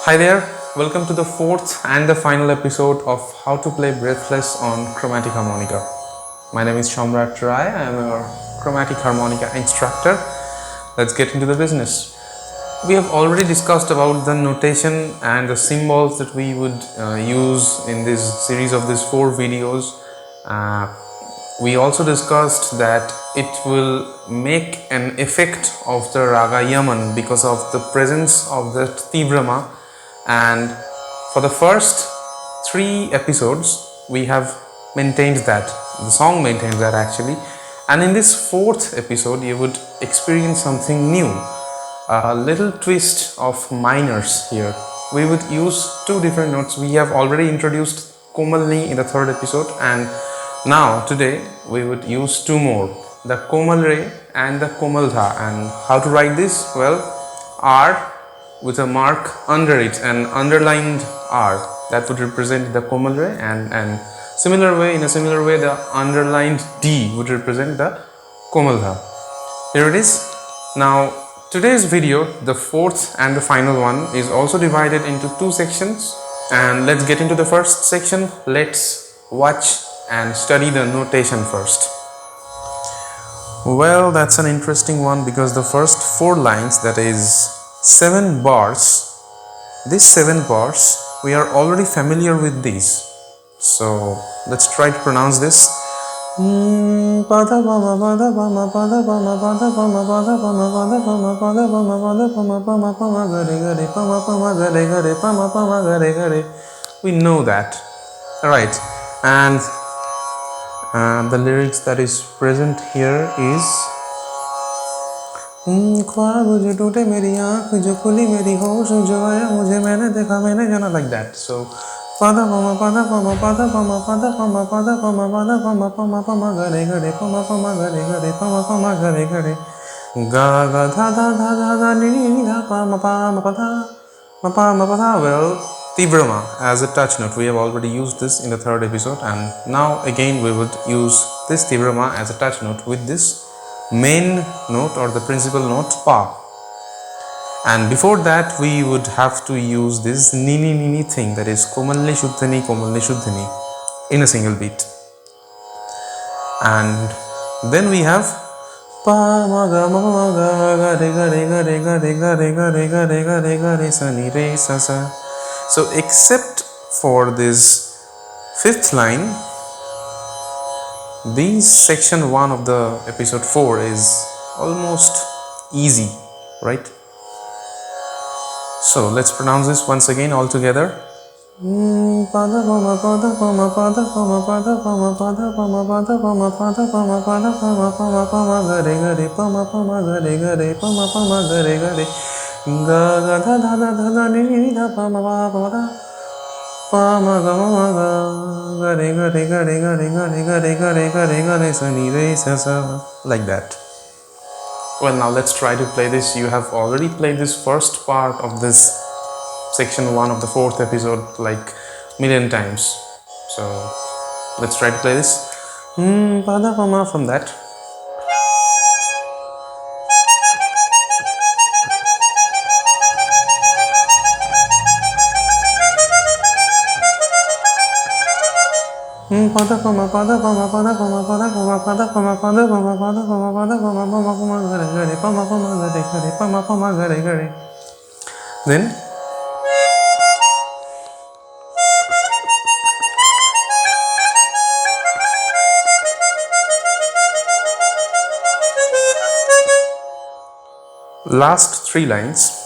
Hi there, welcome to the fourth and the final episode of How to Play Breathless on Chromatic Harmonica. My name is Samrat. I am a chromatic harmonica instructor. Let's get into the business. We have already discussed about the notation and the symbols that we would use in this series of these 4 videos. We also discussed that it will make an effect of the raga yaman because of the presence of the tivrama, and for the first 3 episodes we have maintained that, the song maintains that actually, and in this 4th episode you would experience something new, a little twist of minors here. We would use 2 different notes. We have already introduced Komalni in the 3rd episode, and now today we would use 2 more, the Komal Re and the Komal Dha. And how to write this? Well, R with a mark under it, an underlined R that would represent the Komal Re, and in a similar way the underlined D would represent the Komal Dha. Here it is. Now today's video, the 4th and the final one, is also divided into 2 sections, and let's get into the first section. Let's watch and study the notation first. Well, that's an interesting one because the first 4 lines, that is 7 bars, these 7 bars we are already familiar with these, so let's try to pronounce this. We know that, alright, and the lyrics that is present here is like that. So well, Tivrama as a touch note, we have already used this in the 3rd episode, and now again we would use this Tivrama as a touch note with this main note or the principal note Pa. And before that we would have to use this Nini Nini thing, that is Komalni Shuddhani in a single beat. And then we have Pa ma ga ma ma ga re ga re ga re ga re ga re ga re ga re ga re ga re sa ni re sa sa. So except for this 5th line, this section 1 of the episode 4 is almost easy, right? So let's pronounce this once again all together. Like that. Well, now let's try to play this. You have already played this first part of this section 1 of the 4th episode like million times. So let's try to play this from that. Then last 3 lines.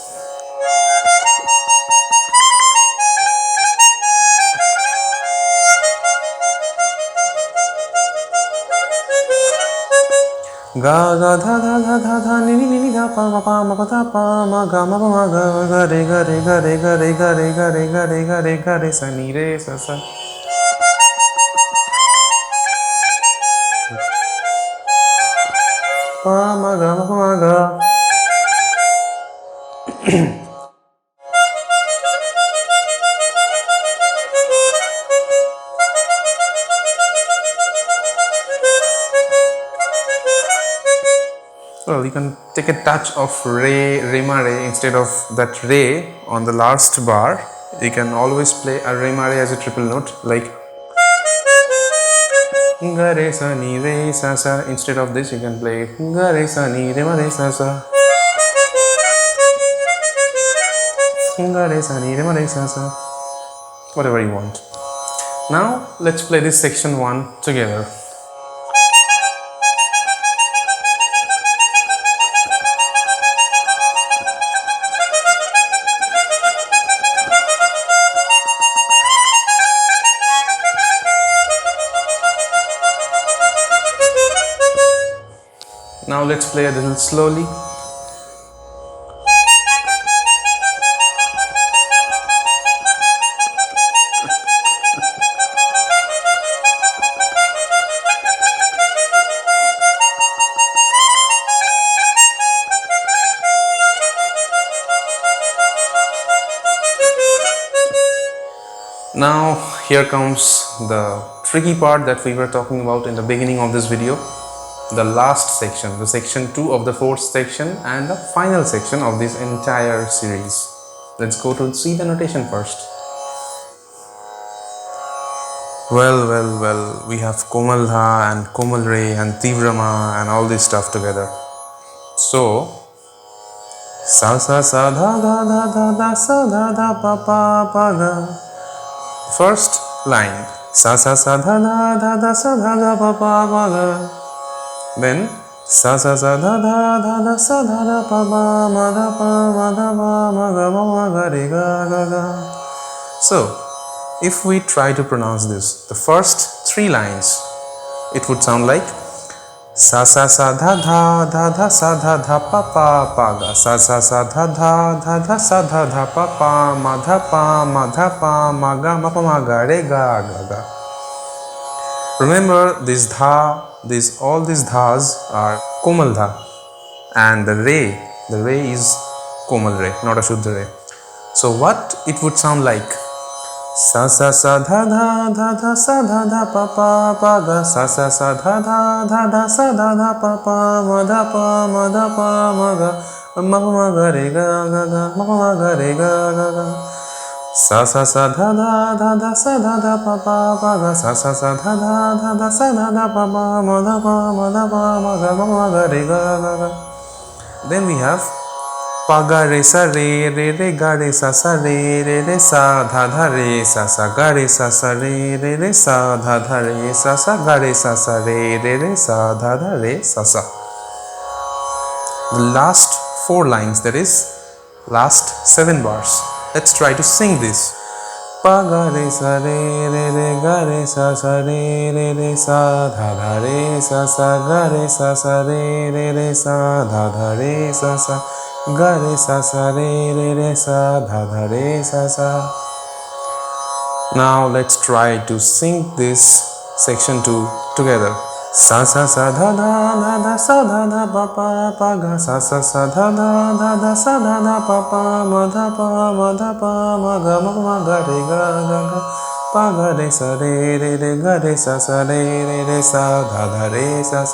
Ga ga dha dha dha dha dha ni ni ni dha pa ma tha pa ma ga ga re ga re ga re ga re ga re ga re ga re ga re ga re sa ni re sa sa. Pa ma ga. Well, you can take a touch of re, re ma re instead of that re on the last bar. You can always play a re ma re as a triple note, like ga re sa ni re sa sa. Instead of this, you can play ga re sa ni re ma re sa sa. Ga re sa ni re ma re sa sa. Whatever you want. Now let's play this section 1 together. Now let's play a little slowly. Now here comes the tricky part that we were talking about in the beginning of this video. The last section, the section 2 of the 4th section and the final section of this entire series. Let's go to see the notation first. Well, we have Komal Dha and Komal Re and Tivrama and all this stuff together. So, sa sa sa dha dha dha dha dha sa dha dha pa pa pa ga. First line, sa sa sa dha dha dha dha sa dha dha pa pa pa ga. Then sa sa sa dha dha dha dha sa dha dha pa ma ma dha pa ma dha pa ma ga re ga ga ga. So, if we try to pronounce this, the first 3 lines, it would sound like sa sa sa dha dha dha dha sa dha dha pa pa pa ga. Sa sa sa dha dha dha dha sa dha dha pa pa ma dha pa ma ga ma pa ma ga re ga ga ga. Remember, this dha, all these dhas are Komal Dha, and the re is Komal Re, not a Shuddha Re. So what it would sound like? Sa sa sa dha dha dha dha sa dha dha pa pa pa ga. Sa sa sa dha dha dha dha sa dha dha pa pa ma dha pa ma ga ma ga re ga ga ga ma ga re ga ga ga. Sa sa sa dha dha dha dha sa dha dha pa pa pa ga. Sa sa sa dha dha dha dha sa dha dha pa pa ma ga ma ga re ga ga ga. Then we have pa ga re sa re re re ga re sa re sa dha dha re sa ga re sa re sa dha dha re sa ga re sa re sa dha dha re sa. The last 4 lines, that is last 7 bars. Let's try to sing this. Pa ga re sa re ga re sa re sa dha dha re sa ga re sa re sa dha dha re sa ga re sa re sa dha dha re sa. Now let's try to sing this section 2 together. Sa sa sa dha dha dha dha sa dha dha pa pa pa ga. Sa sa sa dha dha dha dha sa dha dha pa pa ma dha pa ma ga ma ga re ga ga ga. Pa ga re sa re ga re sa re sa dha dha re sa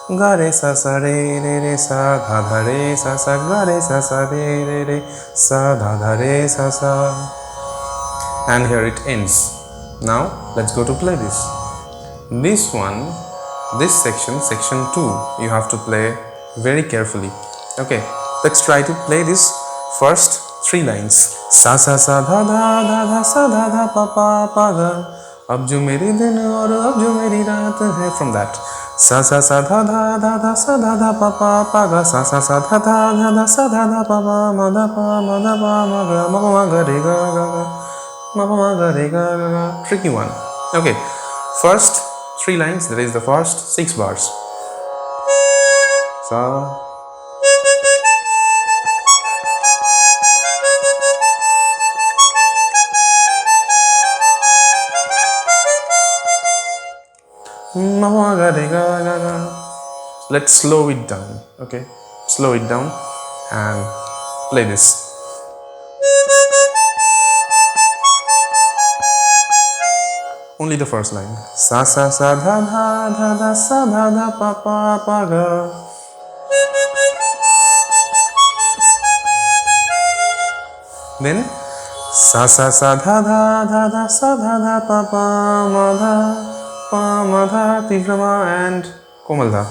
ga re sa re sa dha dha re sa ga re sa re sa dha dha re sa. And here it ends. Now let's go to play this. This section 2, you have to play very carefully. Okay, let's try to play this first 3 lines. Sa sa sa dha dha dha dha sa dha dha pa pa pa ga. Ab jo meri din aur ab jo meri raat hai. From that. Sa sa sa dha dha dha dha sa dha dha pa pa pa ga. Sa sa sa dha dha dha dha sa dha dha pa pa ma ga ma ga re ga ga ga ma ga re ga ga ga. Tricky one. Okay, first 3 lines, that is the first 6 bars. Sa ma ga re ga ga ga. Let's slow it down. Okay, slow it down and play this. Only the first line. Sa sa sa dha dha dha dha sa dha dha pa pa pa ga. Then sa sa sa dha dha dha dha sa dha dha pa ma dha Tivrama and Komal dha.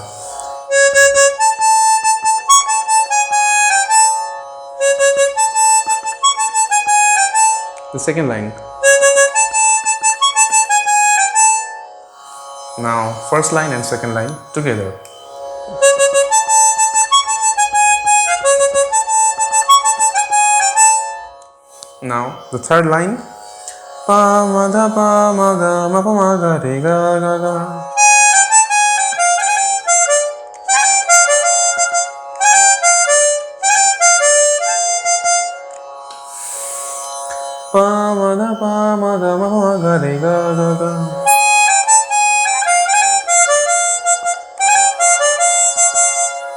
The second line. Now first line and second line together. Now the third line. Pa ma dha pa ma ga ma pa ma ga re ga ga ga. Pa ma dha pa ma ga ma pa ma ga re ga ga ga.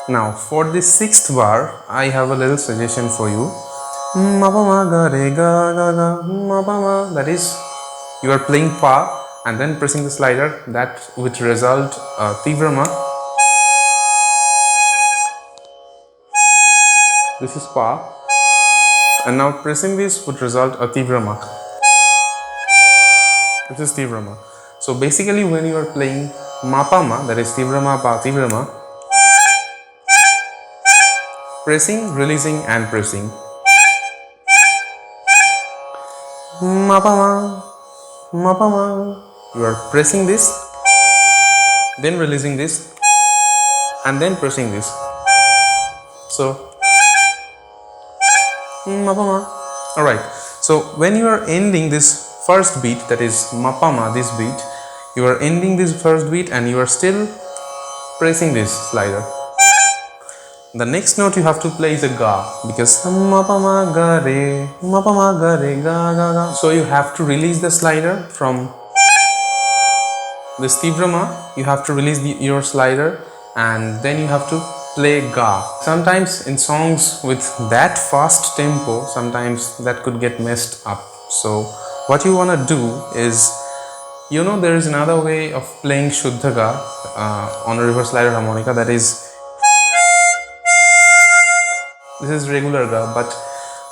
Now for the sixth bar, I have a little suggestion for you. Ma pa ma ga re ga ga ga ma pa ma. That is, you are playing pa and then pressing the slider. That would result Tivrama. This is pa, and now pressing this would result a Tivrama. This is Tivrama. So basically, when you are playing ma pa ma, that is Tivrama pa Tivrama, pressing, releasing, and pressing. Ma pa ma, ma pa ma. You are pressing this, then releasing this, and then pressing this. So ma pa ma. Alright. So when you are ending this first beat, that is ma pa ma, this beat, you are ending this first beat and you are still pressing this slider. The next note you have to play is a ga, because ma pa ma ga re ga ga ga. So you have to release the slider from this Tivrama. You have to release your slider and then you have to play ga. Sometimes in songs with that fast tempo, sometimes that could get messed up. So what you want to do is, you know, there is another way of playing Shuddha ga on a reverse slider harmonica, that is, this is regular ga, but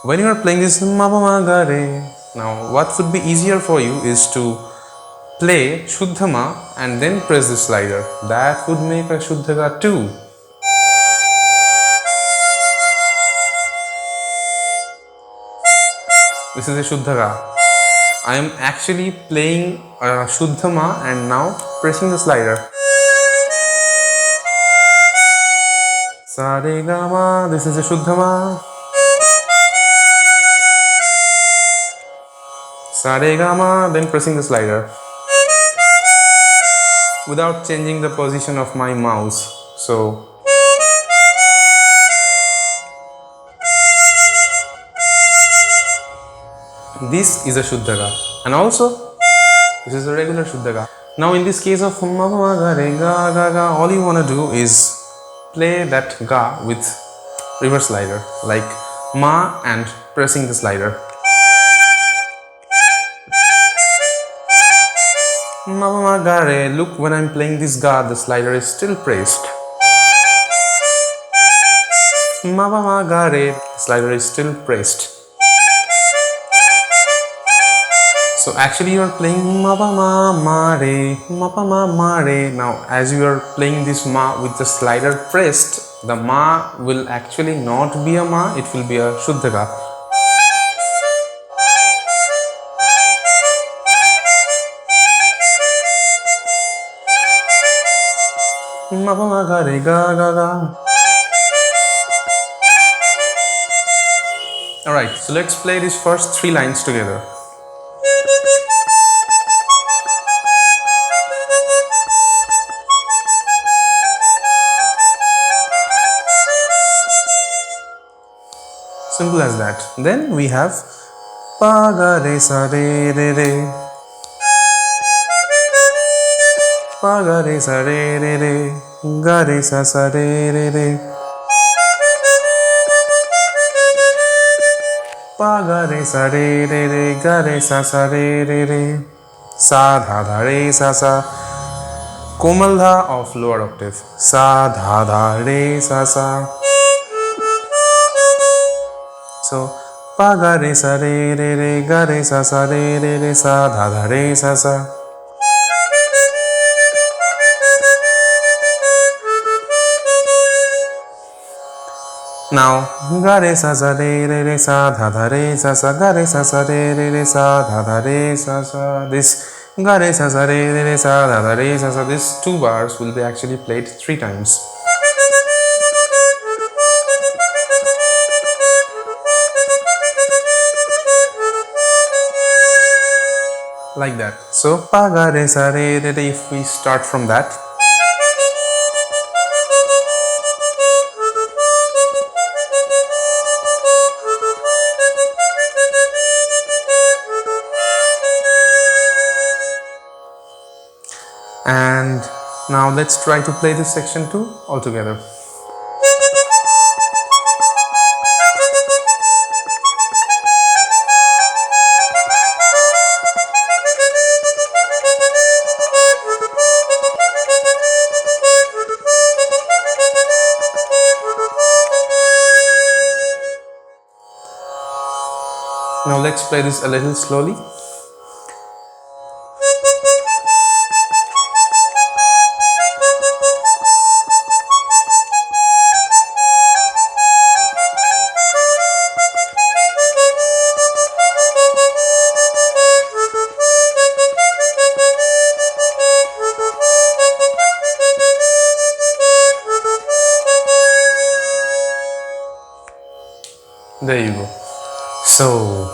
when you are playing this ma pa ma ga re, now what would be easier for you is to play Shuddha ma and then press the slider. That would make a Shuddha ga too. This is a Shuddha ga. I am actually playing a Shuddha ma and now pressing the slider. Sa re ga ma, this is a Shuddha ma. Sa re ga ma, then pressing the slider without changing the position of my mouse. So this is a Shuddha ga, and also this is a regular Shuddha ga. Now in this case of ma pa ma ga re ga ga ga, all you want to do is play that ga with reverse slider, like ma and pressing the slider. Ma pa ma ga re. Look, when I'm playing this ga, the slider is still pressed. Ma pa ma ga re, the slider is still pressed. So actually you are playing ma pa ma ma re, ma pa ma ma re. Now as you are playing this ma with the slider pressed, the ma will actually not be a ma, it will be a Shuddha ga. Ma pa ma ga re ga ga ga. Alright, so let's play these first three lines together. Simple as that. Then we have pa ga re sa re re re, pa ga re sa re re re, ga re sa re re re, pa ga re sa re re re, ga re sa re re re, sa dha dha re sa sa, komal dha of lower octave, sa dha dha re sa sa. So pa ga re sa re ga re sa re sa dha dha re sa sa. Now ga re sa re sa dha dha re sa sa ga re sa re sa dha dha re sa sa. This ga re sa re sa dha dha re sa sa. These two bars will be actually played 3 times. Like that. So pa ga re sa re if we start from that. And now let's try to play this section too all together. Now let's play this a little slowly. There you go. So,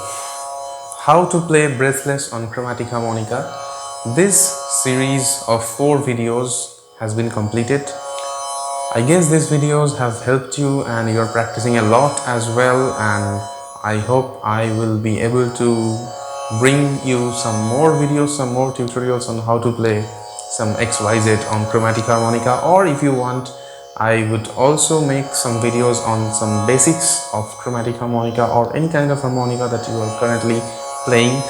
how to play Breathless on chromatic harmonica. This series of 4 videos has been completed. I guess these videos have helped you and you're practicing a lot as well, and I hope I will be able to bring you some more videos, some more tutorials on how to play some XYZ on chromatic harmonica, or if you want, I would also make some videos on some basics of chromatic harmonica or any kind of harmonica that you are currently playing.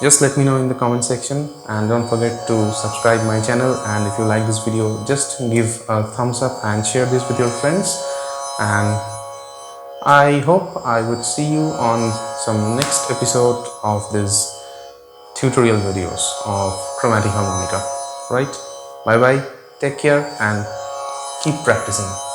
Just let me know in the comment section, and don't forget to subscribe my channel, and if you like this video, just give a thumbs up and share this with your friends. And I hope I would see you on some next episode of this tutorial videos of chromatic harmonica. Right? Bye bye, take care and keep practicing.